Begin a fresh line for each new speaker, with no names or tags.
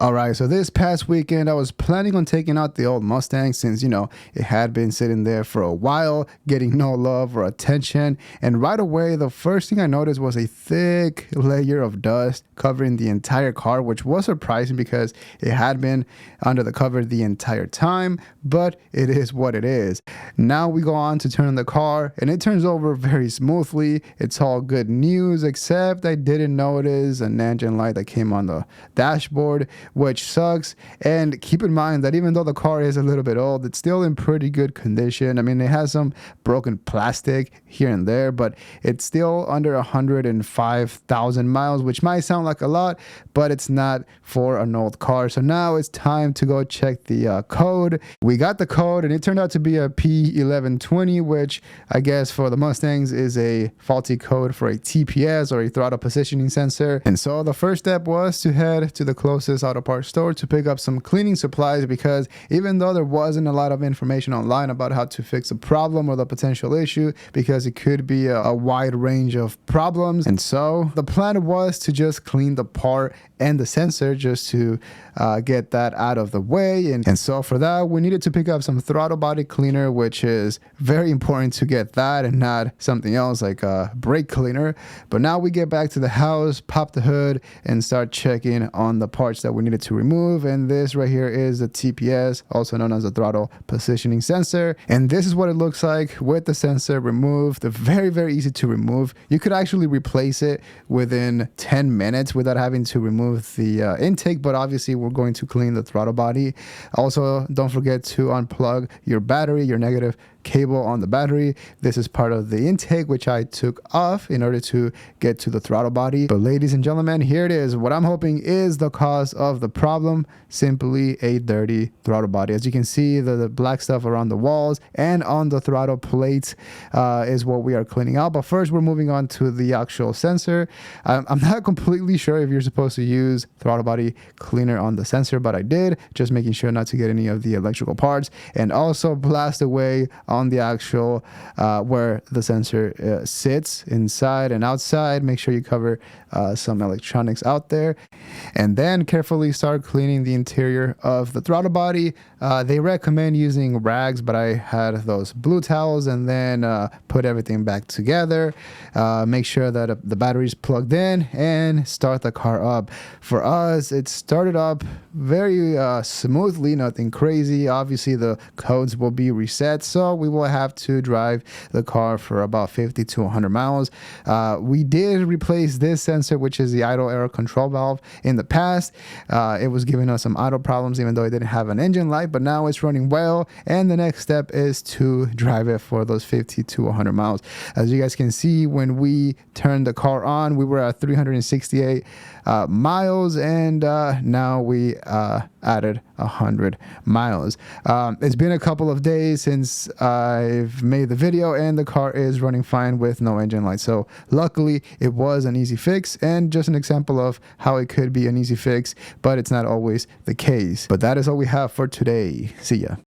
All right, so this past weekend, I was planning on taking out the old Mustang since, it had been sitting there for a while, getting no love or attention. And right away, the first thing I noticed was a thick layer of dust covering the entire car, which was surprising because it had been under the cover the entire time, but it is what it is. Now we go on to turn on the car, and it turns over very smoothly. It's all good news, except I didn't notice an engine light that came on the dashboard, which sucks. And keep in mind that even though the car is a little bit old, it's still in pretty good condition. I mean, it has some broken plastic here and there, but it's still under 105,000 miles, which might sound like a lot, but it's not for an old car. So now it's time to go check the code. We got the code, and it turned out to be a P1120, which I guess for the Mustangs is a faulty code for a TPS, or a throttle positioning sensor. And so the first step was to head to the closest auto parts store to pick up some cleaning supplies, because even though there wasn't a lot of information online about how to fix the problem or the potential issue, because it could be a wide range of problems, and so the plan was to just clean the part and the sensor just to get that out of the way. And so for that, we needed to pick up some throttle body cleaner, which is very important to get that and not something else like a brake cleaner. But now we get back to the house, pop the hood, and start checking on the parts that we needed to remove. And this right here is the TPS, also known as the throttle positioning sensor. And this is what it looks like with the sensor removed. Very, very easy to remove. You could actually replace it within 10 minutes without having to remove the intake, but obviously we're going to clean the throttle body. Also, don't forget to unplug your battery, your negative cable on the battery. This is part of the intake, which I took off in order to get to the throttle body. But ladies and gentlemen, here it is. What I'm hoping is the cause of the problem: simply a dirty throttle body. As you can see, the black stuff around the walls and on the throttle plates is what we are cleaning out. But first, we're moving on to the actual sensor. I'm not completely sure if you're supposed to use throttle body cleaner on the sensor, but I did, just making sure not to get any of the electrical parts, and also blast away on the actual where the sensor sits inside and outside. Make sure you cover some electronics out there, and then carefully start cleaning the interior of the throttle body. They recommend using rags, but I had those blue towels, and then put everything back together. Make sure that the battery's plugged in, and start the car up. For us, it started up very smoothly, nothing crazy. Obviously, the codes will be reset, so we will have to drive the car for about 50 to 100 miles. We did replace this sensor, which is the idle air control valve. In the past, it was giving us some idle problems, even though it didn't have an engine light, but now it's running well. And the next step is to drive it for those 50 to 100 miles. As you guys can see, when we turned the car on, we were at 368 miles, and now we added 100 miles. It's been a couple of days since I've made the video, and the car is running fine with no engine light. So luckily, it was an easy fix, and just an example of how it could be an easy fix, but it's not always the case. But that is all we have for today. See ya.